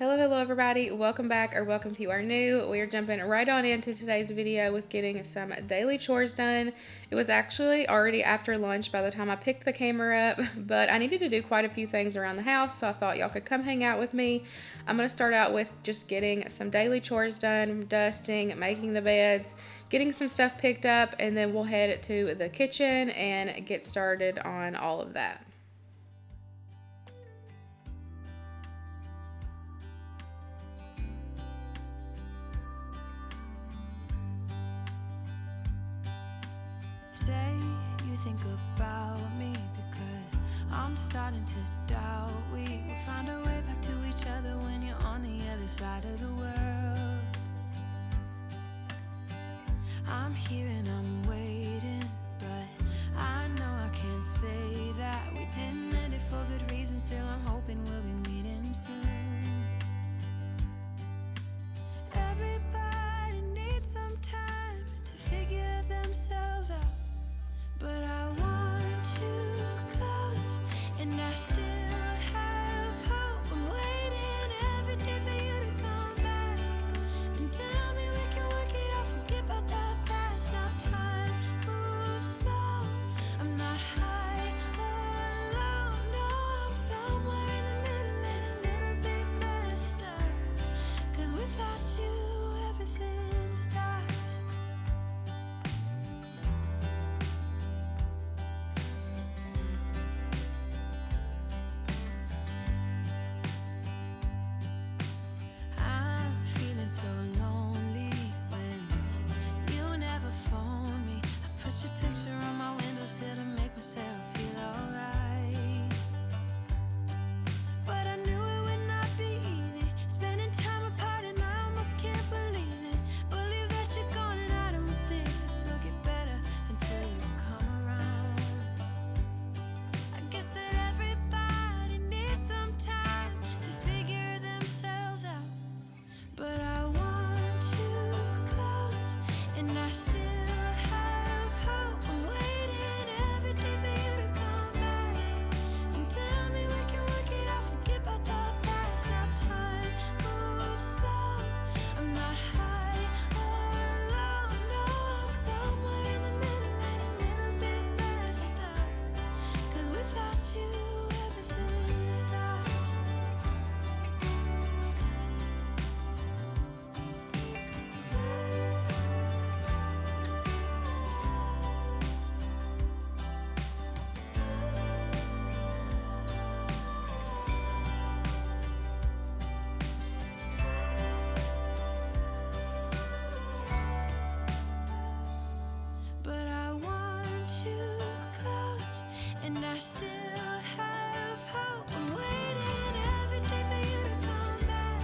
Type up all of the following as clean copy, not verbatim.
Hello everybody. Welcome back, or welcome if you are new. We are jumping right on into today's video with getting some daily chores done. It was actually already after lunch by the time I picked the camera up, but I needed to do quite a few things around the house, so I thought y'all could come hang out with me. I'm going to start out with just getting some daily chores done, dusting, making the beds, getting some stuff picked up, and then we'll head to the kitchen and get started on all of that. Say you think about me because I'm starting to doubt we will find our way back to each other when you're on the other side of the world. I'm here and I'm waiting, but I know I can't say that we didn't end it for good reason. Still I'm hoping we'll be meeting soon. Everybody needs some time to figure themselves out, but I want you close, and I still have hope. I'm waiting every day for you to come back and tell me we can work it out, forget about the past. Now time moves slow, I'm not high or low, no, I'm somewhere in the middle and a little bit messed up, 'cause without you everything stops. I'm feeling so lonely when you never phone me. I put your picture on my windowsill to make myself feel alright, but I knew it would not be easy spending time apart, and I almost can't believe it. Believe that you're gone, and I don't think this will get better until you come around. I guess that everybody needs some time to figure themselves out, but I want you close, and I still have hope. I'm waiting every day for you to come back and tell me we can work it out, forget about the past. Now time moves slow, I'm not high or low, no, I'm somewhere in the middle and a little bit messed up, 'cause without you everything stops. But I want you close, and I still have hope. I'm waiting every day for you to come back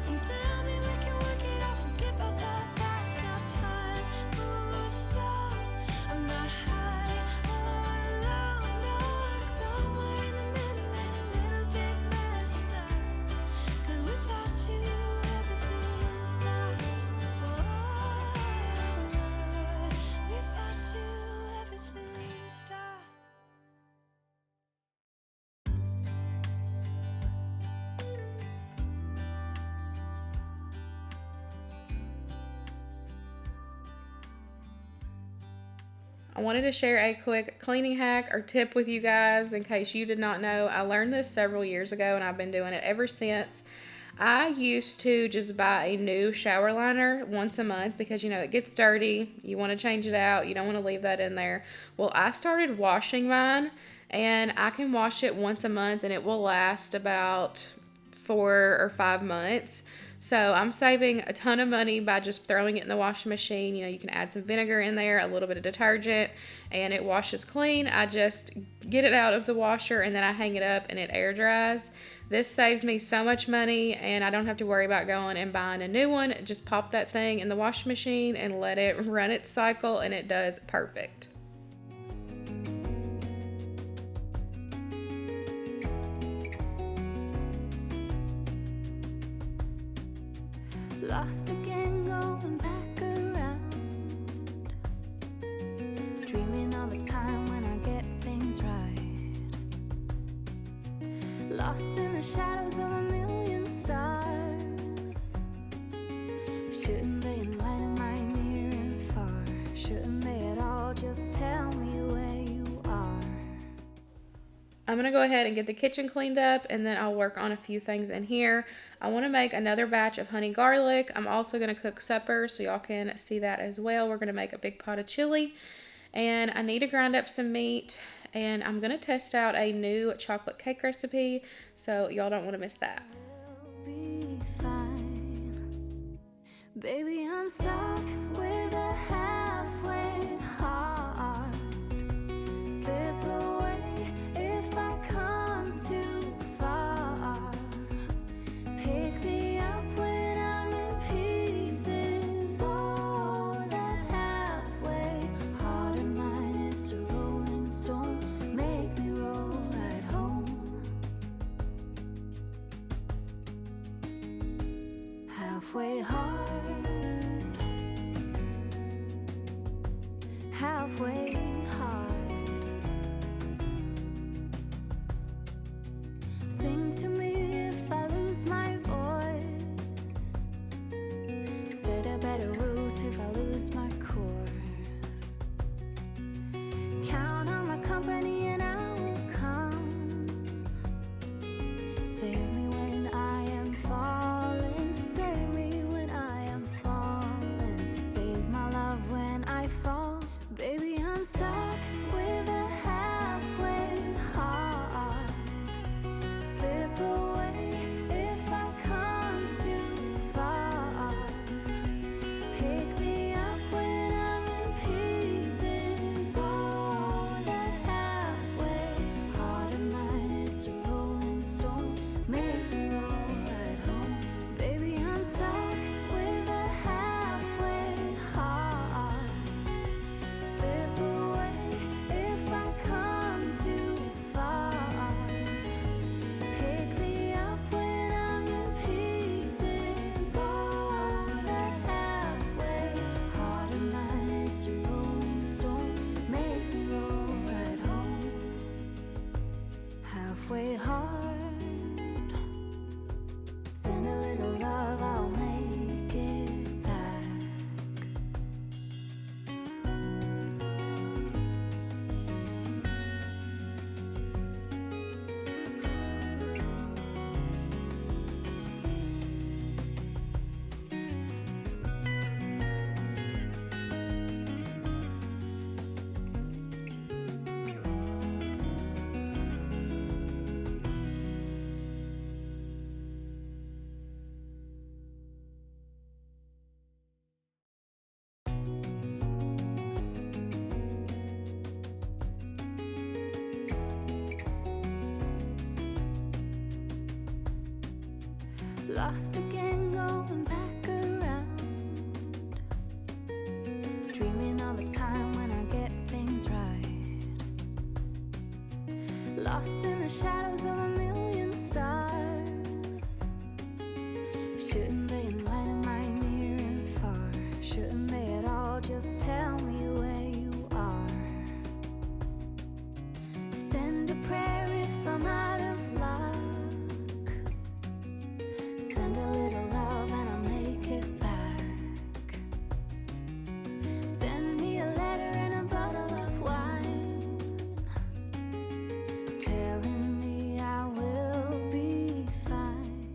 and tell me we can work it out, forget about the past. Now time moves slow, I'm not high or low, no, I'm somewhere in the middle and a little bit messed up, 'cause without you everything stops. Without you everything stops. I wanted to share a quick cleaning hack or tip with you guys in case you did not know. I learned this several years ago and I've been doing it ever since. I used to just buy a new shower liner once a month because it gets dirty. You want to change it out. You don't want to leave that in there. Well, I started washing mine, and I can wash it once a month and it will last about 4 or 5 months. So I'm saving a ton of money by just throwing it in the washing machine. You can add some vinegar in there, a little bit of detergent, and it washes clean. I just get it out of the washer and then I hang it up and it air dries. This saves me so much money, and I don't have to worry about going and buying a new one. Just pop that thing in the washing machine and let it run its cycle, and it does perfect. Lost again, going back around, dreaming of a time when I get things right. Lost in the shadows of a million stars. stars. Shouldn't they enlighten my near and far? Shouldn't they at all just tell me where you are? I'm going to go ahead and get the kitchen cleaned up, and then I'll work on a few things in here. I want to make another batch of honey garlic. I'm also going to cook supper so y'all can see that as well. We're going to make a big pot of chili, and I need to grind up some meat, and I'm going to test out a new chocolate cake recipe, so y'all don't want to miss that. We'll be fine. Baby, I'm stuck with a halfway heart. Slip away if I come too far. Pick me up when I'm in pieces. Oh, that halfway heart of mine is a rolling stone. Make me roll right home. Halfway hard, halfway hard. Sing to me if I lose my voice. Set a better route if I lose my course. Count on my company and I will come. Save me when I am falling. Save me when I am falling. Save my love when I fall. Baby, I'm stuck with a halfway heart. Slip away if I come too far. Pick me up when I'm in pieces. Oh, that halfway heart of mine is a rolling stone. Make me roll right home. Baby, I'm stuck with a halfway heart. Slip away if I come too far. Pick me up when I'm in pieces. Oh, that halfway heart of mine is a rolling stone. Make me roll right home. Halfway hard. Send a little love, I'll make it back. Lost again, going back around. Dreaming of a time when I get things right. Lost in the shadows of a million stars. Shouldn't they enlighten my near and far? Shouldn't they at all just tell me where you are? Send a prayer if I'm out of luck. Send a little love and I'll make it back. Send me a letter and a bottle of wine, telling me I will be fine.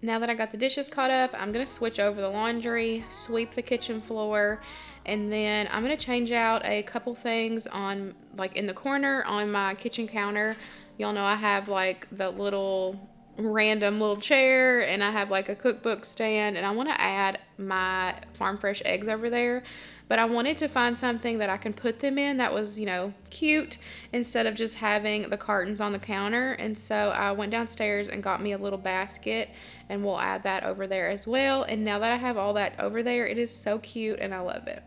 Now that I got the dishes caught up, I'm going to switch over the laundry, sweep the kitchen floor, and then I'm going to change out a couple things on, like, in the corner on my kitchen counter. Y'all know I have like the random little chair, and I have like a cookbook stand, and I want to add my farm fresh eggs over there, but I wanted to find something that I can put them in that was, you know, cute, instead of just having the cartons on the counter. And so I went downstairs and got me a little basket, and we'll add that over there as well. And now that I have all that over there, it is so cute and I love it.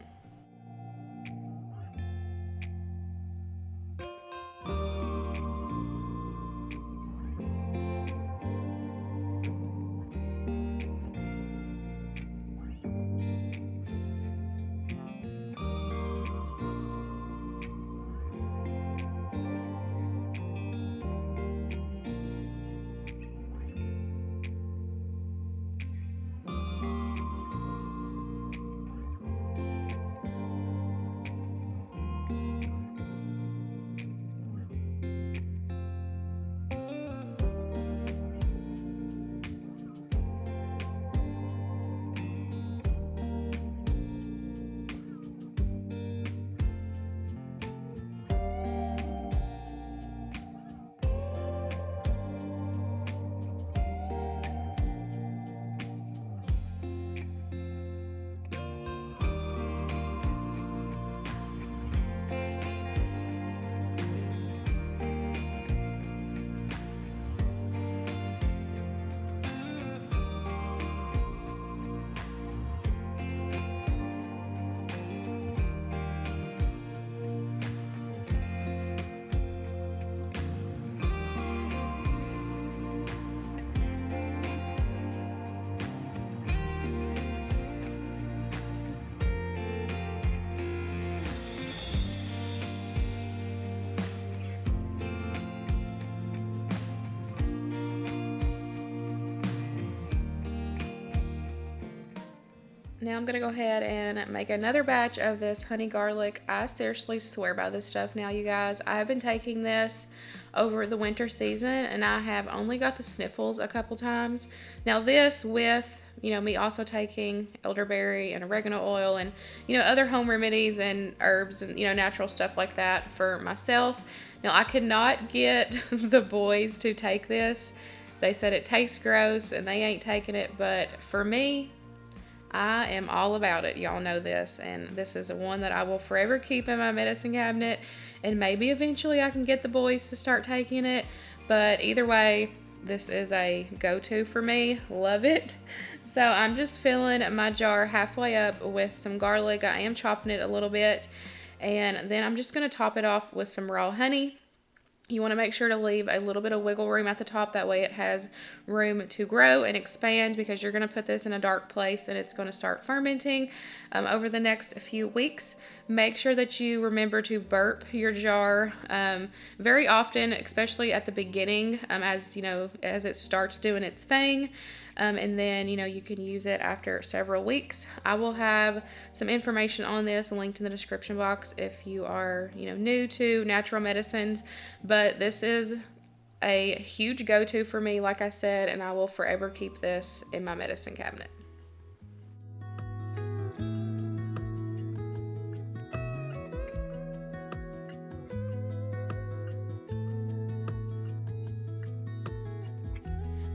Now I'm gonna go ahead and make another batch of this honey garlic. I seriously swear by this stuff now, you guys. I have been taking this over the winter season and I have only got the sniffles a couple times. Now this with, me also taking elderberry and oregano oil and, other home remedies and herbs and, natural stuff like that for myself. Now I could not get the boys to take this. They said it tastes gross and they ain't taking it, but for me, I am all about it. Y'all know this, and this is one that I will forever keep in my medicine cabinet, and maybe eventually I can get the boys to start taking it, but either way, this is a go-to for me. Love it. So I'm just filling my jar halfway up with some garlic. I am chopping it a little bit, and then I'm just going to top it off with some raw honey. You want to make sure to leave a little bit of wiggle room at the top. That way it has room to grow and expand, because you're going to put this in a dark place and it's going to start fermenting over the next few weeks. Make sure that you remember to burp your jar very often, especially at the beginning, as it starts doing its thing. And then, you can use it after several weeks. I will have some information on this linked in the description box if you are, new to natural medicines. But this is a huge go-to for me, like I said, and I will forever keep this in my medicine cabinet.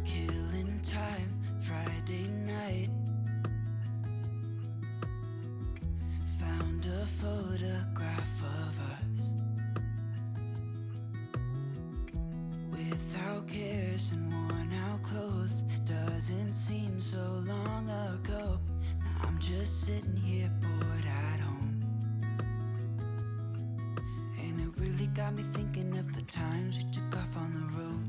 Killing time, Friday night. Found a photograph of us without cares and worn out clothes. Doesn't seem so long ago. Now I'm just sitting here bored at home, and it really got me thinking of the times we took off on the road.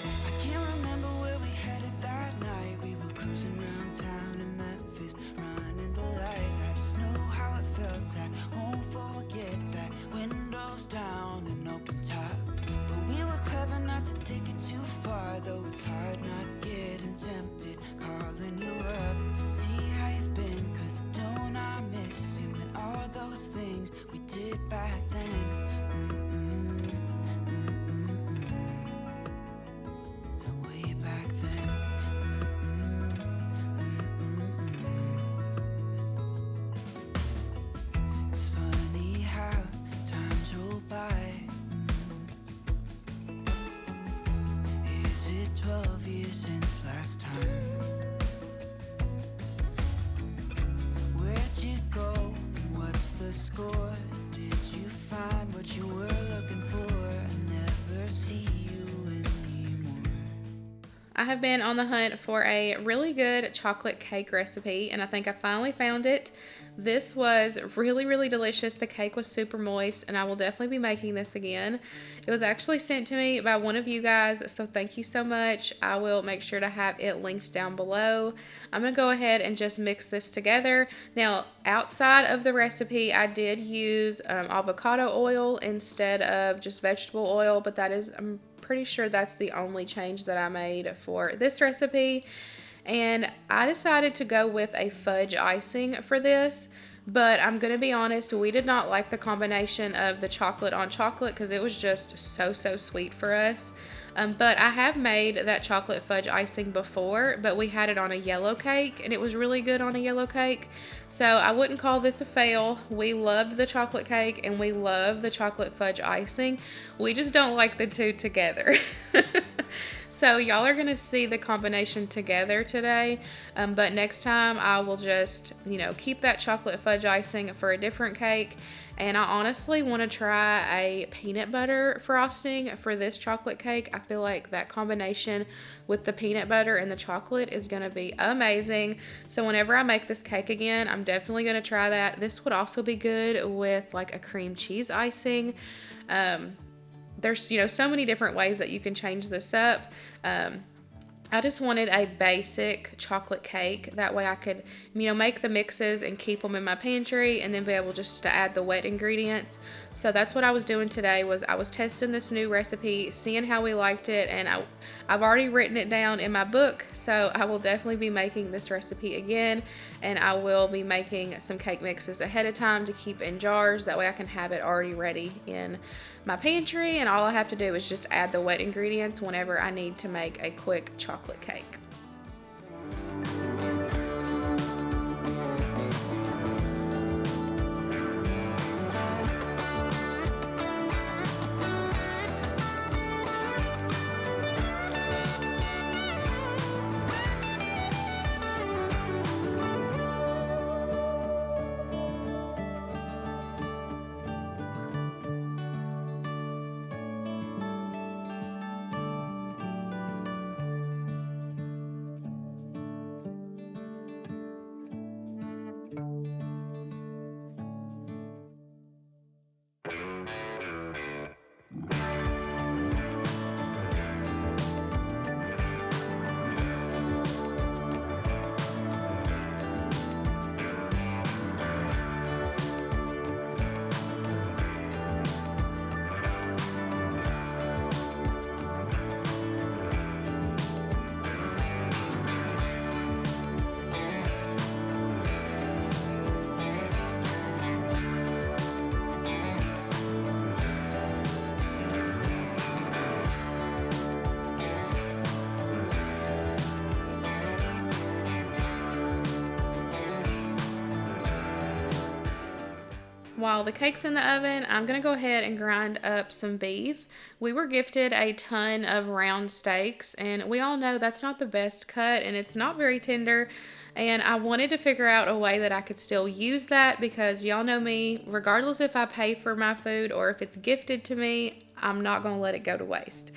I can't remember where we headed that night. We were cruising around town in Memphis, running the lights. I just know how it felt. I won't forget that. Windows down and open top. But we were clever not to take it too far, though it's hard not getting tempted. Calling you up to see how you've been, 'cause don't I miss you and all those things we did back then. Way back then. It's funny how times roll by. Is it 12 years since last time? Where'd you go and what's the score? Did you find what you were looking for? I never see you anymore. I have been on the hunt for a really good chocolate cake recipe, and I think I finally found it. This was really, really delicious. The cake was super moist, and I will definitely be making this again. It was actually sent to me by one of you guys, so thank you so much. I will make sure to have it linked down below. I'm going to go ahead and just mix this together. Now, outside of the recipe, I did use avocado oil instead of just vegetable oil, but that is, I'm pretty sure that's the only change that I made for this recipe. And I decided to go with a fudge icing for this, but I'm gonna be honest, we did not like the combination of the chocolate on chocolate because it was just so sweet for us. But I have made that chocolate fudge icing before, but we had it on a yellow cake and it was really good on a yellow cake. So I wouldn't call this a fail. We loved the chocolate cake and we love the chocolate fudge icing. We just don't like the two together. So y'all are gonna see the combination together today, but next time I will just, keep that chocolate fudge icing for a different cake. And I honestly want to try a peanut butter frosting for this chocolate cake. I feel like that combination with the peanut butter and the chocolate is going to be amazing. So whenever I make this cake again, I'm definitely going to try that. This would also be good with like a cream cheese icing. There's, so many different ways that you can change this up. I just wanted a basic chocolate cake. That way I could, make the mixes and keep them in my pantry and then be able just to add the wet ingredients. So that's what I was doing today. Was I was testing this new recipe, seeing how we liked it, and I've already written it down in my book. So I will definitely be making this recipe again, and I will be making some cake mixes ahead of time to keep in jars. That way I can have it already ready in my pantry, and all I have to do is just add the wet ingredients whenever I need to make a quick chocolate cake. While the cake's in the oven, I'm going to go ahead and grind up some beef. We were gifted a ton of round steaks, and we all know that's not the best cut, and it's not very tender. And I wanted to figure out a way that I could still use that, because y'all know me, regardless if I pay for my food or if it's gifted to me, I'm not going to let it go to waste.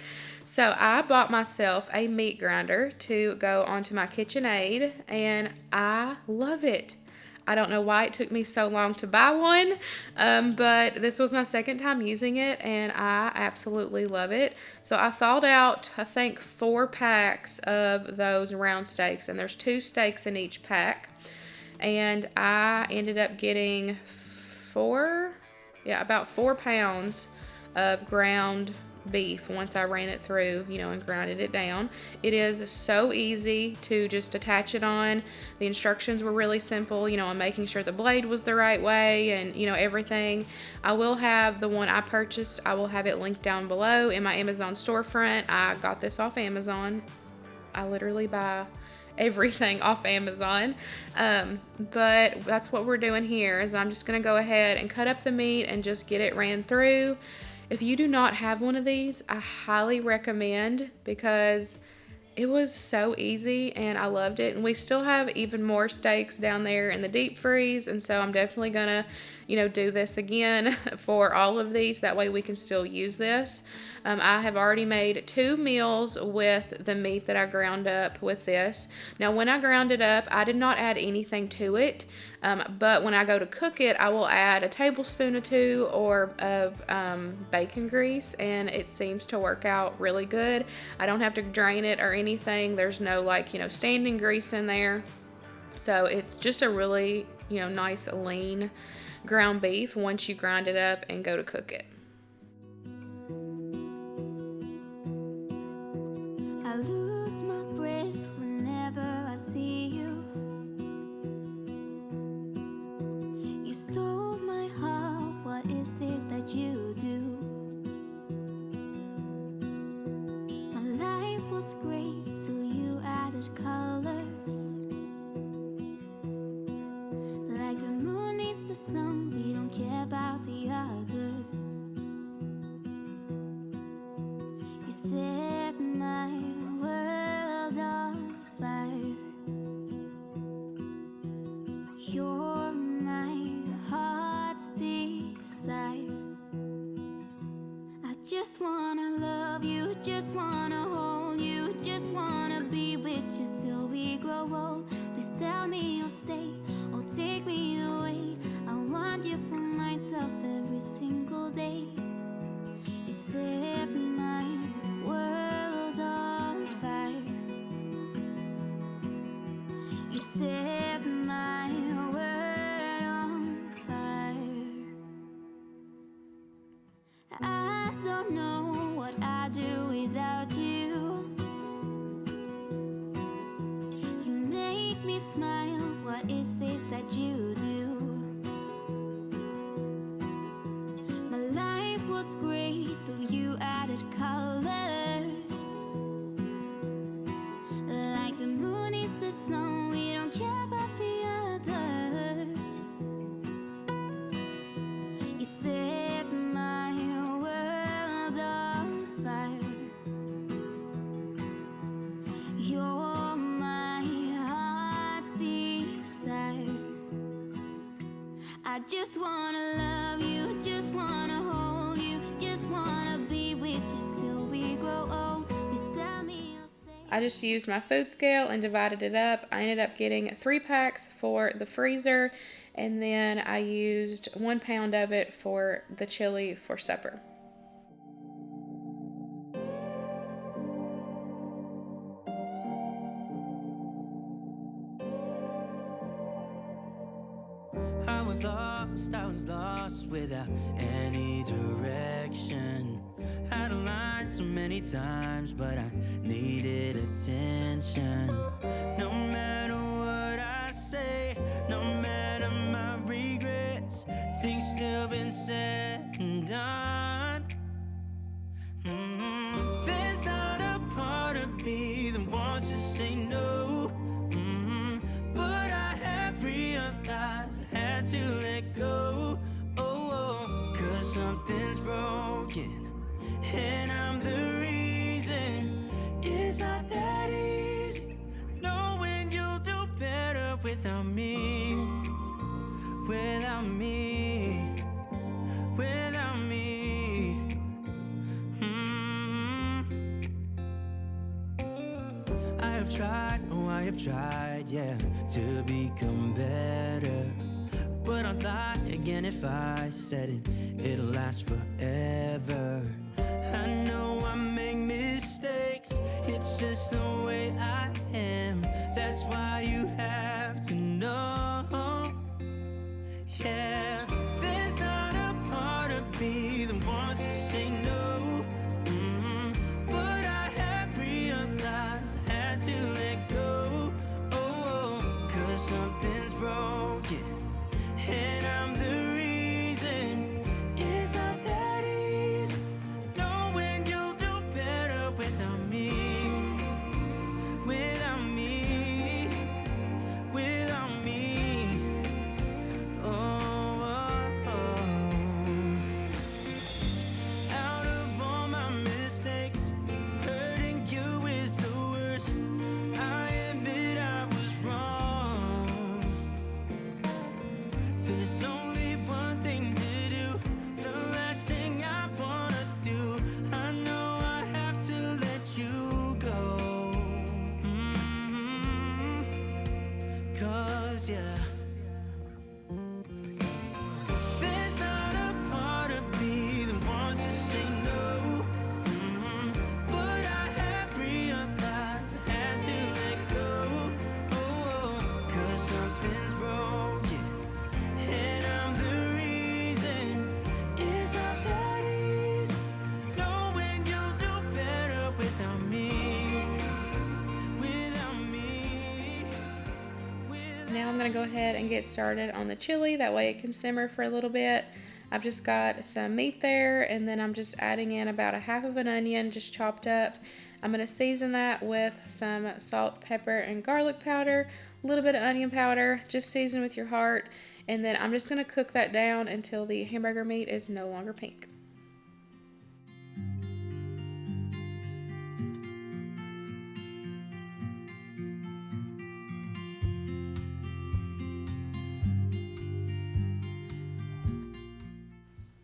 So I bought myself a meat grinder to go onto my KitchenAid, and I love it. I don't know why it took me so long to buy one, but this was my second time using it, and I absolutely love it. So I thawed out, I think, 4 packs of those round steaks, and there's 2 steaks in each pack. And I ended up getting about 4 pounds of ground beef once I ran it through, and grinded it down. It is so easy to just attach it on. The instructions were really simple, on making sure the blade was the right way and, everything. I will have the one I purchased, I will have it linked down below in my Amazon storefront. I got this off Amazon. I literally buy everything off Amazon. But that's what we're doing here, is I'm just going to go ahead and cut up the meat and just get it ran through. If you do not have one of these, I highly recommend, because it was so easy and I loved it. And we still have even more steaks down there in the deep freeze, and so I'm definitely gonna, do this again for all of these. That way we can still use this. I have already made 2 meals with the meat that I ground up with this. Now, when I ground it up, I did not add anything to it, but when I go to cook it, I will add a tablespoon or 2 of bacon grease, and it seems to work out really good. I don't have to drain it or anything. There's no standing grease in there. So it's just a really, nice lean ground beef once you grind it up and go to cook it. I lose my breath whenever I see you. You stole my heart, what is it that you do? My life was great till you added colors. Like the moon needs the sun, we don't care about the others. You set my world on fire. You're my heart's desire. I just wanna love you, just wanna hold you, just wanna be with you till we grow old. Please tell me you'll stay or take me away. I want you for myself every single day. You set my world on fire. I don't know what I'd do without you. You make me smile, what is it that you do? My life was great till you added colors. Like the moon is the snow, we don't care about the others. You set my world on fire. You're my heart's desire. I just wanna love you, just wanna hold you, just wanna be with you till we grow old. Just tell me you'll stay. I just used my food scale and divided it up. I ended up getting 3 packs for the freezer, and then I used 1 pound of it for the chili for supper. I was lost without any direction. Had a line so many times, but I needed attention. No matter what I say, no matter my regrets, things still been said and done. There's not a part of me that wants to say no. But I have realized I had to let go. Oh, 'cause something's broken, and I'm the reason. It's not that easy knowing you'll do better without me. Without me. Without me. I have tried, yeah, to become better. But I'd lie again if I said it'll last forever. I know I make mistakes, it's just the way I am. That's why you have to know. Yeah, there's not a part of me that wants to say no. But I have realized I had to let go. Oh, 'cause something's broken, and I'm the reason. It's not that easy knowing you'll do better without me. Without me. Without me. Out of all my mistakes, hurting you is the worst. I admit I was wrong. There's only one thing to do, the last thing I wanna do. I know I have to let you go. 'Cause yeah, there's not a part of me that wants to say no. But I have realized I had to let go. Oh, 'cause something's broken, and I'm the reason. It's not that easy knowing you'll do better without me. Without me. Now I'm going to go ahead and get started on the chili. That way it can simmer for a little bit. I've just got some meat there, and then I'm just adding in about a half of an onion just chopped up. I'm going to season that with some salt, pepper, and garlic powder, a little bit of onion powder, just season with your heart. And then I'm just going to cook that down until the hamburger meat is no longer pink.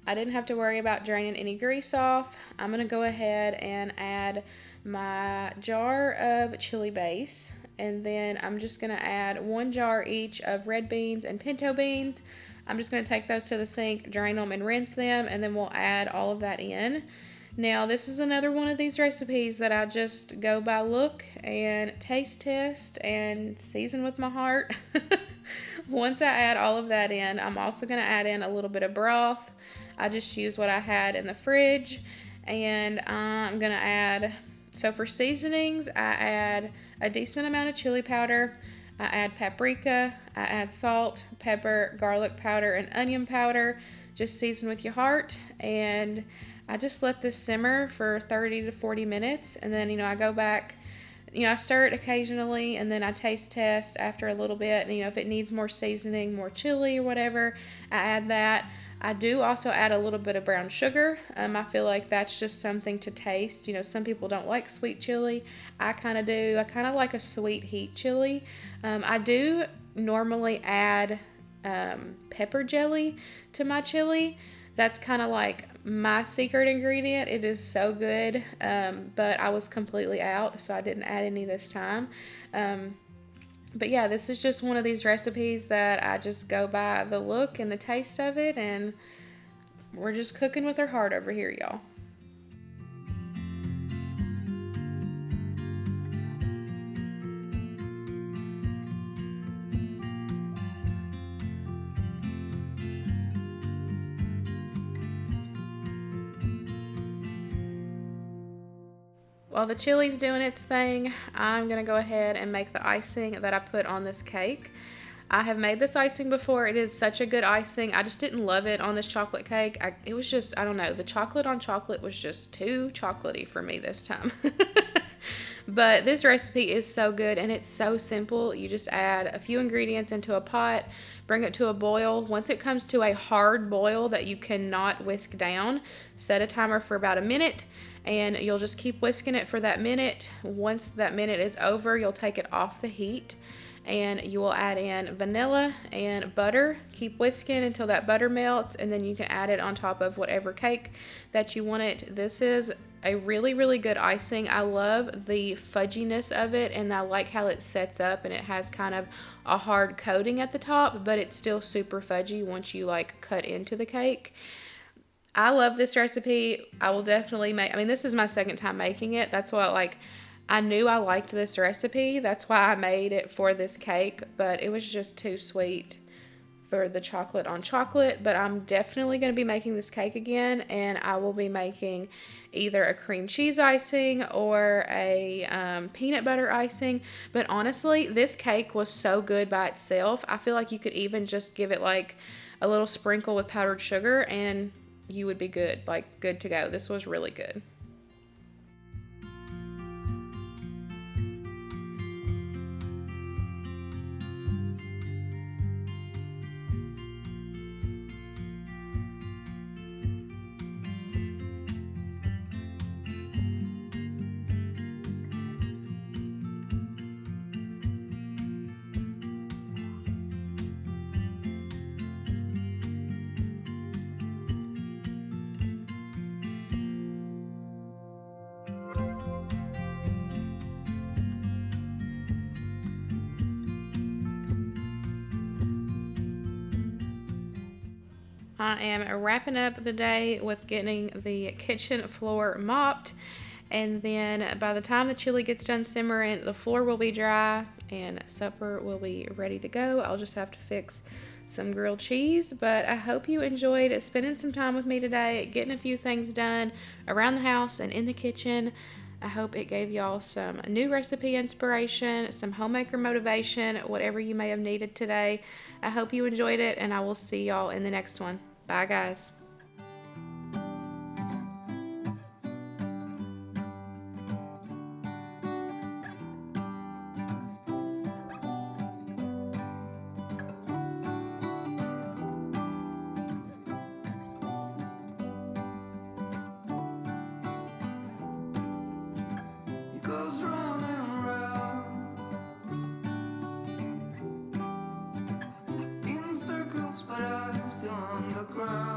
I didn't have to worry about draining any grease off. I'm going to go ahead and add my jar of chili base, and then I'm just going to add 1 jar each of red beans and pinto beans. I'm just going to take those to the sink, drain them, and rinse them, and then we'll add all of that in. Now, this is another one of these recipes that I just go by look and taste test and season with my heart. Once I add all of that in, I'm also going to add in a little bit of broth. I just used what I had in the fridge. And I'm going to add, so for seasonings, I add a decent amount of chili powder. I add paprika, I add salt, pepper, garlic powder, and onion powder. Just season with your heart. And I just let this simmer for 30 to 40 minutes. And then, I go back, I stir it occasionally, and then I taste test after a little bit. And, if it needs more seasoning, more chili or whatever, I add that. I do also add a little bit of brown sugar. I feel like that's just something to taste. Some people don't like sweet chili. I kind of do. I kind of like a sweet heat chili. I do normally add pepper jelly to my chili. That's kind of like my secret ingredient. It is so good, but I was completely out, so I didn't add any this time. But yeah, this is just one of these recipes that I just go by the look and the taste of it, and we're just cooking with our heart over here, y'all. While the chili's doing its thing, I'm going to go ahead and make the icing that I put on this cake. I have made this icing before. It is such a good icing. I just didn't love it on this chocolate cake. It was just, I don't know, the chocolate on chocolate was just too chocolatey for me this time. But this recipe is so good, and it's so simple. You just add a few ingredients into a pot, bring it to a boil. Once it comes to a hard boil that you cannot whisk down, set a timer for about a minute, and you'll just keep whisking it for that minute. Once that minute is over, you'll take it off the heat, and you will add in vanilla and butter. Keep whisking until that butter melts, and then you can add it on top of whatever cake that you want it. This is a really, really good icing. I love the fudginess of it, and I like how it sets up, and it has kind of a hard coating at the top, but it's still super fudgy once you cut into the cake. I love this recipe. I will definitely this is my second time making it. That's why I knew I liked this recipe. That's why I made it for this cake, but it was just too sweet for the chocolate on chocolate. But I'm definitely going to be making this cake again, and I will be making either a cream cheese icing or a peanut butter icing. But honestly, this cake was so good by itself. I feel like you could even just give it a little sprinkle with powdered sugar, and you would be good, good to go. This was really good. I am wrapping up the day with getting the kitchen floor mopped, and then by the time the chili gets done simmering, the floor will be dry and supper will be ready to go. I'll just have to fix some grilled cheese, but I hope you enjoyed spending some time with me today, getting a few things done around the house and in the kitchen. I hope it gave y'all some new recipe inspiration, some homemaker motivation, whatever you may have needed today. I hope you enjoyed it, and I will see y'all in the next one. Bye, guys. It goes round and round in circles, but I'm still on the ground.